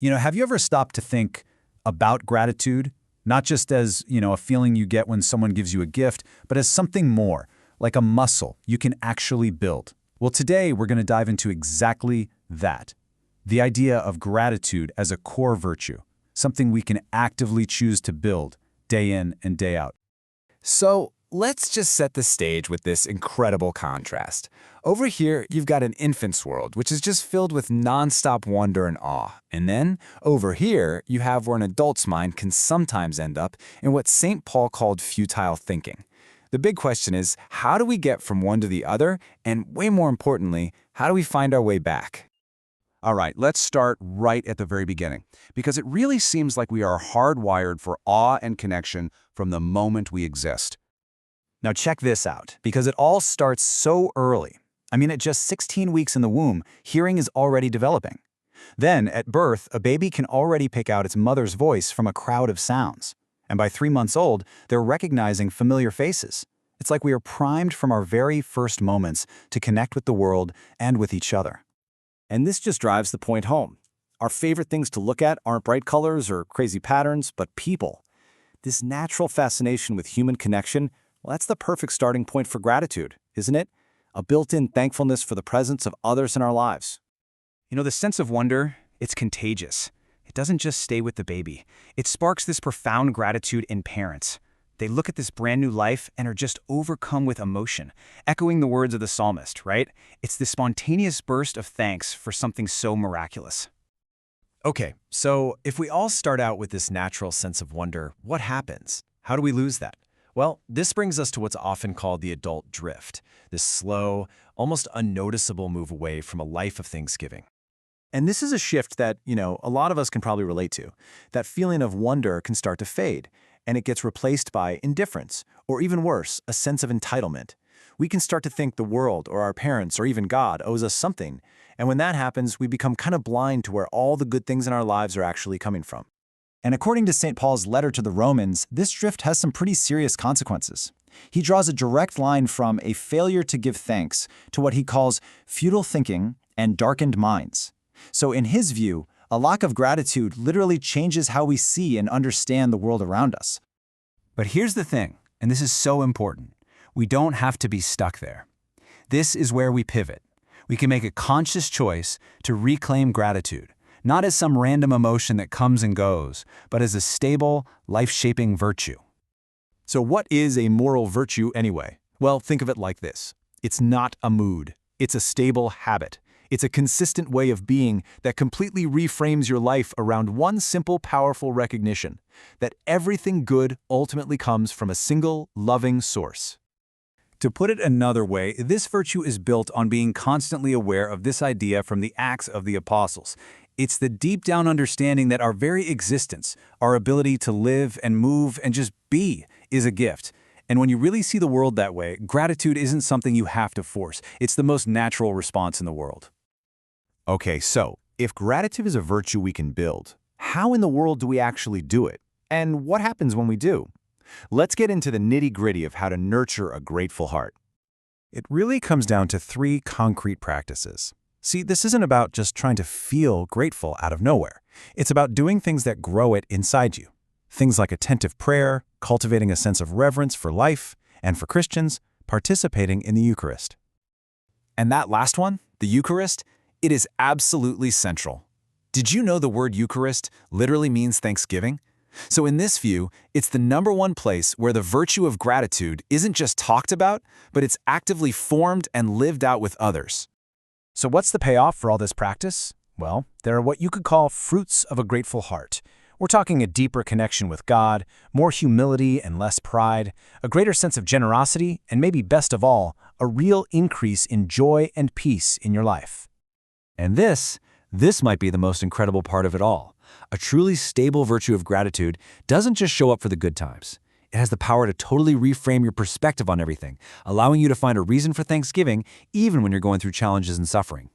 Have you ever stopped to think about gratitude, not just as, a feeling you get when someone gives you a gift, but as something more, like a muscle you can actually build? Well, today we're going to dive into exactly that. The idea of gratitude as a core virtue, something we can actively choose to build day in and day out. So let's just set the stage with this incredible contrast. Over here, you've got an infant's world, which is just filled with nonstop wonder and awe. And then, over here, you have where an adult's mind can sometimes end up in what St. Paul called futile thinking. The big question is, how do we get from one to the other? And way more importantly, how do we find our way back? All right, let's start right at the very beginning, because it really seems like we are hardwired for awe and connection from the moment we exist. Now check this out, because it all starts so early. At just 16 weeks in the womb, hearing is already developing. Then, at birth, a baby can already pick out its mother's voice from a crowd of sounds. And by 3 months old, they're recognizing familiar faces. It's like we are primed from our very first moments to connect with the world and with each other. And this just drives the point home. Our favorite things to look at aren't bright colors or crazy patterns, but people. This natural fascination with human connection, well, that's the perfect starting point for gratitude, isn't it? A built-in thankfulness for the presence of others in our lives. The sense of wonder, it's contagious. It doesn't just stay with the baby. It sparks this profound gratitude in parents. They look at this brand new life and are just overcome with emotion, echoing the words of the psalmist, right? It's this spontaneous burst of thanks for something so miraculous. Okay, so if we all start out with this natural sense of wonder, what happens? How do we lose that? Well, this brings us to what's often called the adult drift, this slow, almost unnoticeable move away from a life of thanksgiving. And this is a shift that, a lot of us can probably relate to. That feeling of wonder can start to fade, and it gets replaced by indifference, or even worse, a sense of entitlement. We can start to think the world, or our parents, or even God owes us something, and when that happens, we become kind of blind to where all the good things in our lives are actually coming from. And according to St. Paul's letter to the Romans, this drift has some pretty serious consequences. He draws a direct line from a failure to give thanks to what he calls futile thinking and darkened minds. So in his view, a lack of gratitude literally changes how we see and understand the world around us. But here's the thing, and this is so important. We don't have to be stuck there. This is where we pivot. We can make a conscious choice to reclaim gratitude, not as some random emotion that comes and goes, but as a stable, life-shaping virtue. So what is a moral virtue anyway? Well, think of it like this. It's not a mood. It's a stable habit. It's a consistent way of being that completely reframes your life around one simple, powerful recognition that everything good ultimately comes from a single, loving source. To put it another way, this virtue is built on being constantly aware of this idea from the Acts of the Apostles. It's the deep-down understanding that our very existence, our ability to live and move and just be, is a gift. And when you really see the world that way, gratitude isn't something you have to force. It's the most natural response in the world. Okay, so if gratitude is a virtue we can build, how in the world do we actually do it? And what happens when we do? Let's get into the nitty-gritty of how to nurture a grateful heart. It really comes down to 3 concrete practices. See, this isn't about just trying to feel grateful out of nowhere. It's about doing things that grow it inside you. Things like attentive prayer, cultivating a sense of reverence for life, and for Christians, participating in the Eucharist. And that last one, the Eucharist, it is absolutely central. Did you know the word Eucharist literally means thanksgiving? So in this view, it's the #1 place where the virtue of gratitude isn't just talked about, but it's actively formed and lived out with others. So what's the payoff for all this practice? Well, there are what you could call fruits of a grateful heart. We're talking a deeper connection with God, more humility and less pride, a greater sense of generosity, and maybe best of all, a real increase in joy and peace in your life. And this might be the most incredible part of it all. A truly stable virtue of gratitude doesn't just show up for the good times. It has the power to totally reframe your perspective on everything, allowing you to find a reason for thanksgiving even when you're going through challenges and suffering.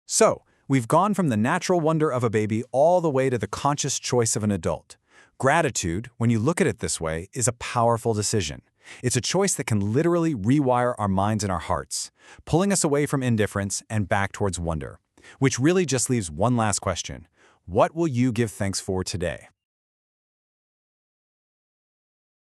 So, we've gone from the natural wonder of a baby all the way to the conscious choice of an adult. Gratitude, when you look at it this way, is a powerful decision. It's a choice that can literally rewire our minds and our hearts, pulling us away from indifference and back towards wonder. Which really just leaves one last question. What will you give thanks for today?